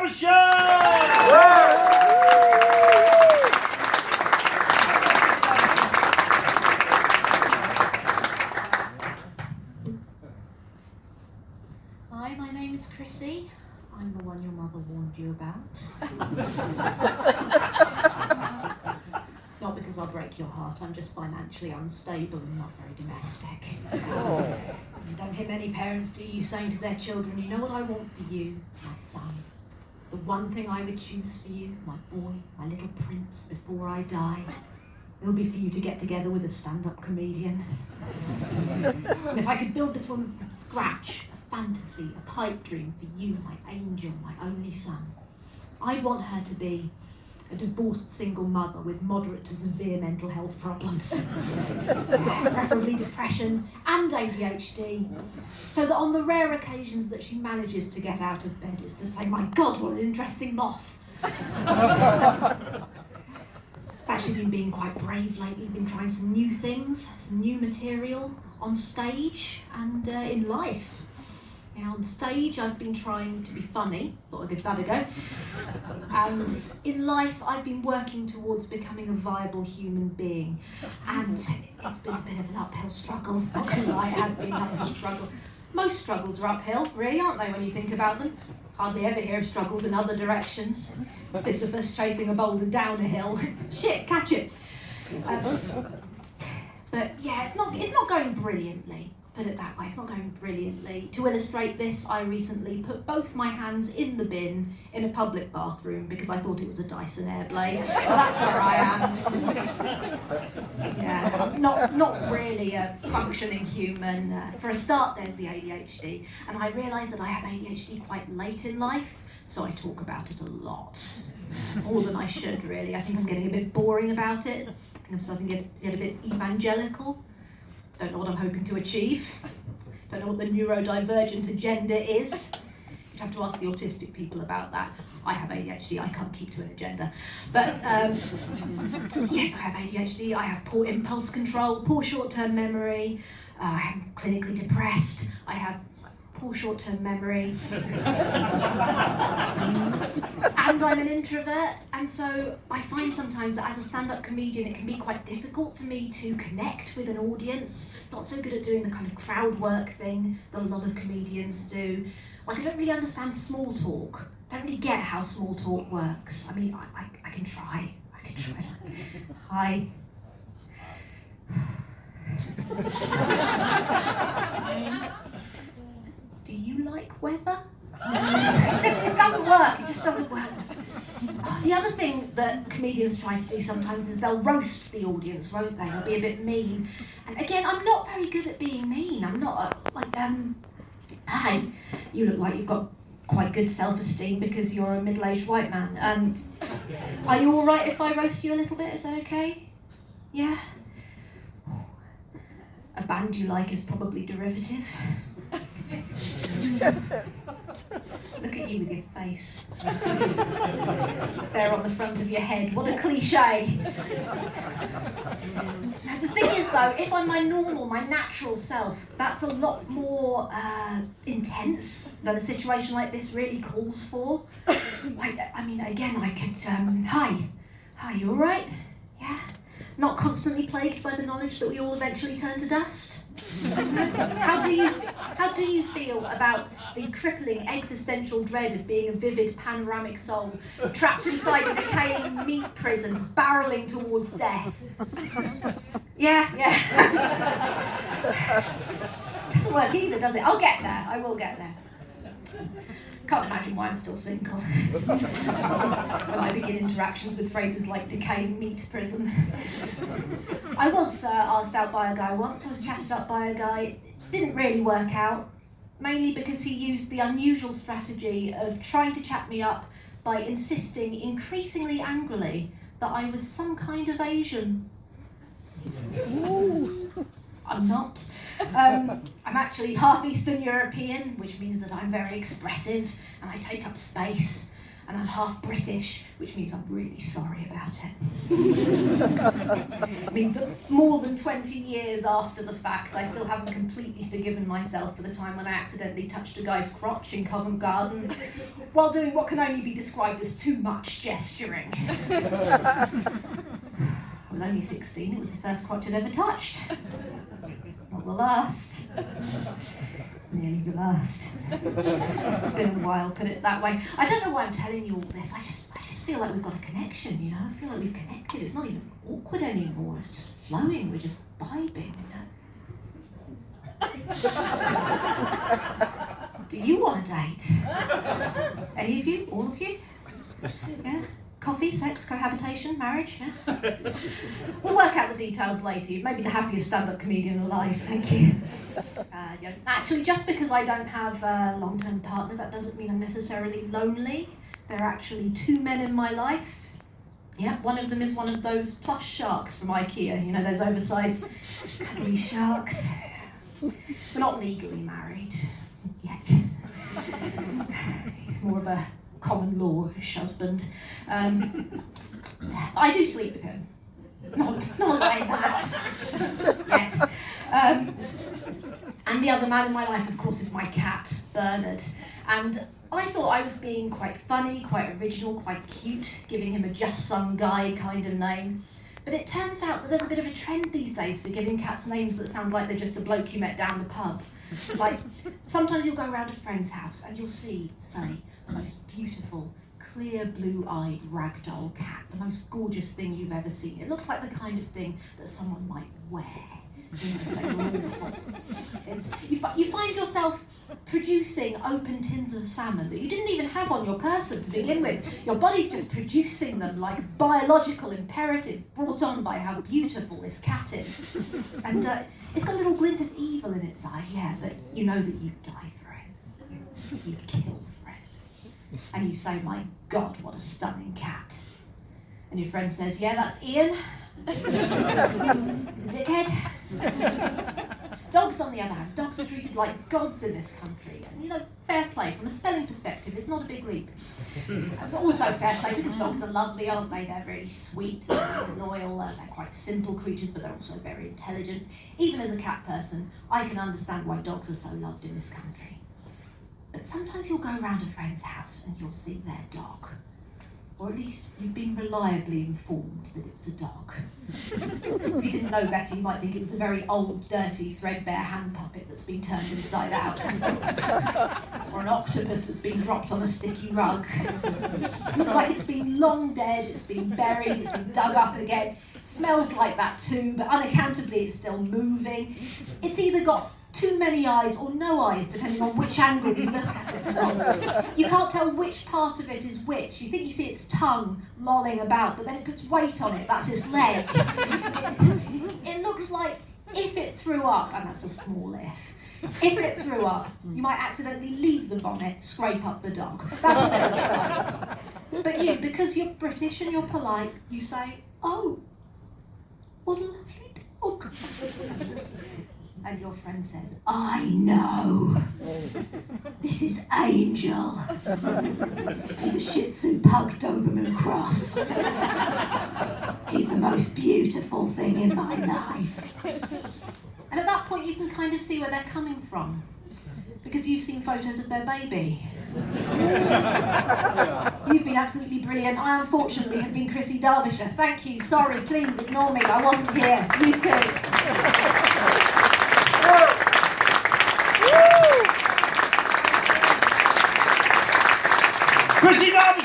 Derbyshire! Hi, my name is Chrissy. I'm the one your mother warned you about. Not because I'll break your heart, I'm just financially unstable and not very domestic. You don't hear many parents, do you, saying to their children, you know what I want for you, my son? The one thing I would choose for you, my boy, my little prince, before I die, it'll be for you to get together with a stand-up comedian. And if I could build this one from scratch, a fantasy, a pipe dream for you, my angel, my only son, I'd want her to be a divorced single mother with moderate to severe mental health problems, preferably depression and ADHD, so that on the rare occasions that she manages to get out of bed is to say, my God, what an interesting moth. I've actually been being quite brave lately, been trying some new things, some new material on stage and in life. Now, on stage, I've been trying to be funny, thought I'd give that a go. And in life, I've been working towards becoming a viable human being. And it's been a bit of an uphill struggle. Not gonna lie, it has been an uphill struggle. Most struggles are uphill, really, aren't they, when you think about them? Hardly ever hear of struggles in other directions. Sisyphus chasing a boulder down a hill. Shit, catch it. But yeah, it's not going brilliantly. Put it that way, it's not going brilliantly. To illustrate this, I recently put both my hands in the bin in a public bathroom because I thought it was a Dyson Airblade. So that's where I am. Yeah, not really a functioning human. For a start, there's the ADHD. And I realised that I have ADHD quite late in life, so I talk about it a lot. More than I should, really. I think I'm getting a bit boring about it. I think I'm starting to get a bit evangelical. Don't know what I'm hoping to achieve. Don't know what the neurodivergent agenda is. You'd have to ask the autistic people about that. I have ADHD, I can't keep to an agenda. But yes, I have ADHD, I have poor impulse control, poor short-term memory, I am clinically depressed, I have poor short-term memory. And I'm an introvert, and so I find sometimes that as a stand-up comedian it can be quite difficult for me to connect with an audience. Not so good at doing the kind of crowd work thing that a lot of comedians do. Like, I don't really understand small talk. I don't really get how small talk works. I mean, I can try. Hi. Do you like weather? It doesn't work, it just doesn't work. The other thing that comedians try to do sometimes is they'll roast the audience, won't they? They'll be a bit mean. And again, I'm not very good at being mean. I'm not hi, you look like you've got quite good self-esteem because you're a middle-aged white man. Are you all right if I roast you a little bit? Is that okay? Yeah? A band you like is probably derivative. Look at you with your face. There on the front of your head. What a cliche. Now, the thing is, though, if I'm my normal, my natural self, that's a lot more intense than a situation like this really calls for. I mean, again, I could, hi, you all right? Yeah? Not constantly plagued by the knowledge that we all eventually turn to dust? How do you feel about the crippling existential dread of being a vivid panoramic soul, trapped inside a decaying meat prison, barreling towards death? Yeah. Doesn't work either, does it? I'll get there, I will get there. Can't imagine why I'm still single. When I begin interactions with phrases like decaying meat prison. I was asked out by a guy once. I was chatted up by a guy. It didn't really work out, mainly because he used the unusual strategy of trying to chat me up by insisting increasingly angrily that I was some kind of Asian. I'm not. I'm actually half Eastern European, which means that I'm very expressive and I take up space. And I'm half British, which means I'm really sorry about it. It means that more than 20 years after the fact, I still haven't completely forgiven myself for the time when I accidentally touched a guy's crotch in Covent Garden while doing what can only be described as too much gesturing. I was only 16, it was the first crotch I'd ever touched. Not the last. Nearly the last. It's been a while, put it that way. I don't know why I'm telling you all this. I just feel like we've got a connection, you know. I feel like we've connected. It's not even awkward anymore. It's just flowing. We're just vibing, you know. Do you want a date? Any of you? All of you? Yeah? Coffee, sex, cohabitation, marriage, yeah? We'll work out the details later. You may be the happiest stand-up comedian alive, thank you. Actually, just because I don't have a long-term partner, that doesn't mean I'm necessarily lonely. There are actually 2 men in my life. Yeah, one of them is one of those plush sharks from IKEA, you know, those oversized cuddly sharks. We're not legally married, yet. He's more of a common law-ish husband. I do sleep with him. Not like that. Yet. And the other man in my life, of course, is my cat, Bernard. And I thought I was being quite funny, quite original, quite cute, giving him a just some guy kind of name. But it turns out that there's a bit of a trend these days for giving cats names that sound like they're just the bloke you met down the pub. Like, sometimes you'll go around a friend's house and you'll see, say, the most beautiful, clear blue-eyed ragdoll cat, the most gorgeous thing you've ever seen. It looks like the kind of thing that someone might wear, you know, if they were awful. You find yourself producing open tins of salmon that you didn't even have on your person to begin with. Your body's just producing them like biological imperative brought on by how beautiful this cat is. And it's got a little glint of evil in its eye, yeah, but you know that you'd die for it. You'd kill for it. And you say, my God, what a stunning cat. And your friend says, yeah, that's Ian. He's a dickhead. Dogs, on the other hand, dogs are treated like gods in this country. And, you know, fair play. From a spelling perspective, it's not a big leap. But also fair play because dogs are lovely, aren't they? They're really sweet, they're really loyal, they're quite simple creatures, but they're also very intelligent. Even as a cat person, I can understand why dogs are so loved in this country. But sometimes you'll go around a friend's house and you'll see their dog. Or at least you've been reliably informed that it's a dog. If you didn't know better, you might think it was a very old, dirty, threadbare hand puppet that's been turned inside out. Or an octopus that's been dropped on a sticky rug. Looks like it's been long dead, it's been buried, it's been dug up again. It smells like that too, but unaccountably it's still moving. It's either got too many eyes or no eyes, depending on which angle you look at it from. You can't tell which part of it is which. You think you see its tongue lolling about, but then it puts weight on it, that's its leg. It looks like if it threw up, and that's a small if it threw up, you might accidentally leave the vomit, scrape up the dog. That's what it looks like. But you, because you're British and you're polite, you say, oh, what a lovely dog. And your friend says, I know. This is Angel. He's a Shih Tzu Pug Doberman Cross. He's the most beautiful thing in my life. And at that point you can kind of see where they're coming from. Because you've seen photos of their baby. You've been absolutely brilliant. I unfortunately have been Chrissy Derbyshire. Thank you, sorry, please ignore me. I wasn't here. You too. Chrissy Derbyshire!